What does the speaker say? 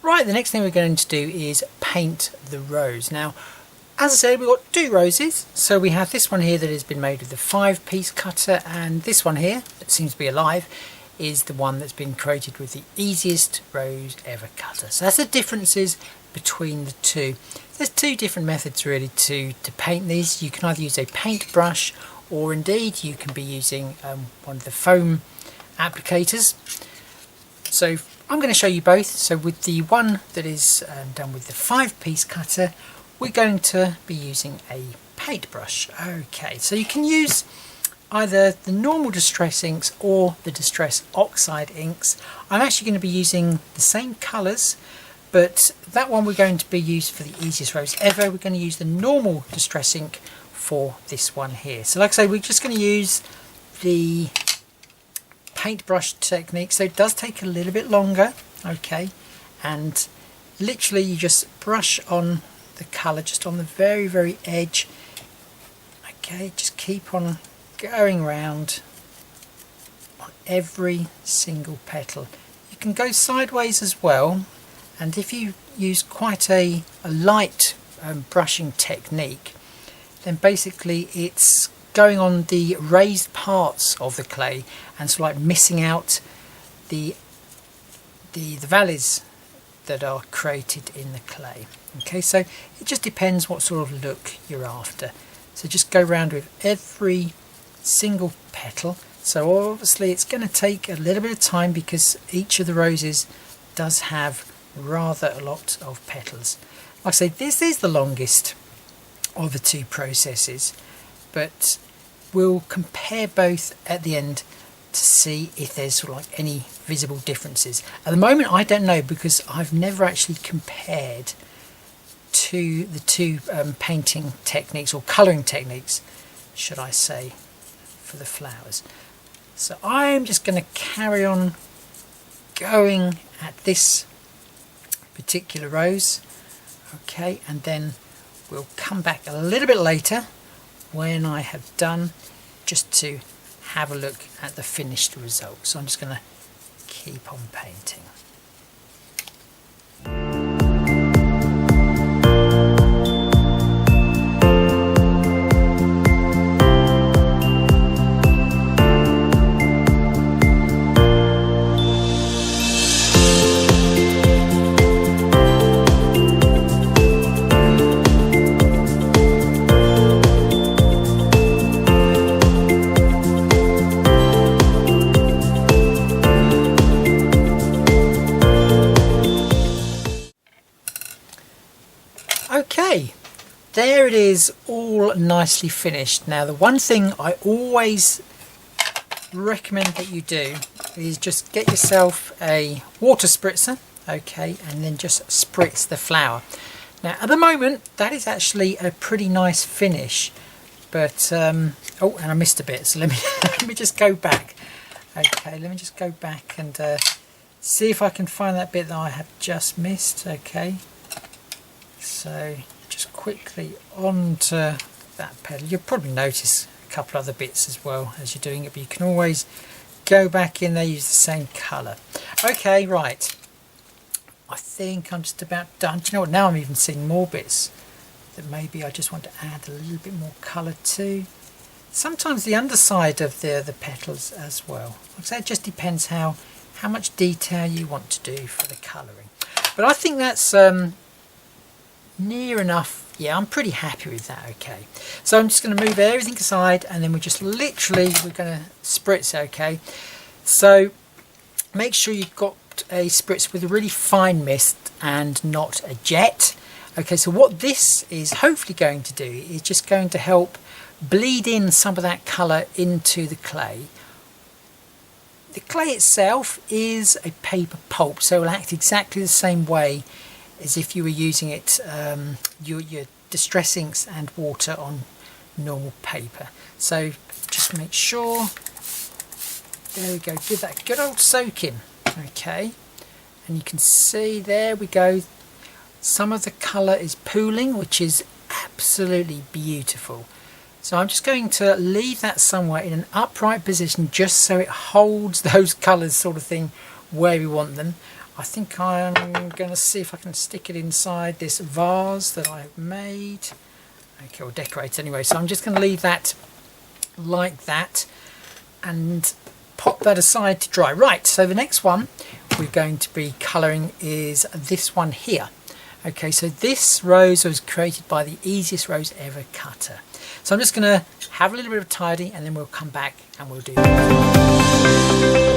Right, the next thing we're going to do is paint the rose. Now, as I said, we've got two roses. So we have this one here that has been made with the 5-piece cutter, and this one here that seems to be alive is the one that's been created with the easiest rose ever cutter. So that's the differences between the two. There's two different methods really to paint these. You can either use a paintbrush, or indeed you can be using one of the foam applicators. So I'm going to show you both. So with the one that is done with the 5-piece cutter, we're going to be using a paintbrush. Okay, so you can use either the normal distress inks or the distress oxide inks. I'm actually going to be using the same colours, but that one we're going to be used for the easiest rose ever. We're going to use the normal distress ink for this one here. So like I say, we're just going to use the paintbrush technique, so it does take a little bit longer. Okay, and literally you just brush on the colour just on the very edge. Okay, just keep on going round on every single petal. You can go sideways as well, and if you use quite a light brushing technique, then basically it's going on the raised parts of the clay and sort of like missing out the valleys that are created in the clay. Okay, so it just depends what sort of look you're after. So just go around with every single petal. So obviously it's going to take a little bit of time because each of the roses does have rather a lot of petals. Like I say, this is the longest of the two processes, but we'll compare both at the end to see if there's sort of like any visible differences. At the moment I don't know, because I've never actually compared to the two painting techniques, or colouring techniques should I say, for the flowers. So I'm just going to carry on going at this particular rose. Okay, and then we'll come back a little bit later when I have done, just to have a look at the finished result. So I'm just going to keep on painting. Okay, there it is, all nicely finished. Now the one thing I always recommend that you do is just get yourself a water spritzer, okay, and then just spritz the flower. Now at the moment that is actually a pretty nice finish, but oh, and I missed a bit, so let me let me just go back. Okay, let me just go back and see if I can find that bit that I have just missed. Okay, so just quickly onto that petal. You'll probably notice a couple other bits as well as you're doing it, but you can always go back in there, use the same colour. Okay, right, I think I'm just about done. Do you know what, now I'm even seeing more bits that maybe I just want to add a little bit more colour to. Sometimes the underside of the petals as well. Like I say, it just depends how much detail you want to do for the colouring. But I think that's near enough. Yeah, I'm pretty happy with that. Okay, so I'm just going to move everything aside, and then we're going to spritz. Okay, so make sure you've got a spritz with a really fine mist and not a jet. Okay, so what this is hopefully going to do is just going to help bleed in some of that colour into the clay. The clay itself is a paper pulp, so it will act exactly the same way as if you were using it, your distress inks and water on normal paper. So just make sure, there we go, give that a good old soak in. Okay, and you can see, there we go, some of the colour is pooling, which is absolutely beautiful. So I'm just going to leave that somewhere in an upright position, just so it holds those colours sort of thing where we want them. I think I'm going to see if I can stick it inside this vase that I've made. Okay, or decorate anyway. So I'm just going to leave that like that and pop that aside to dry. Right, so the next one we're going to be colouring is this one here. Okay, so this rose was created by the Easiest Rose Ever cutter. So I'm just going to have a little bit of tidy and then we'll come back and we'll do that.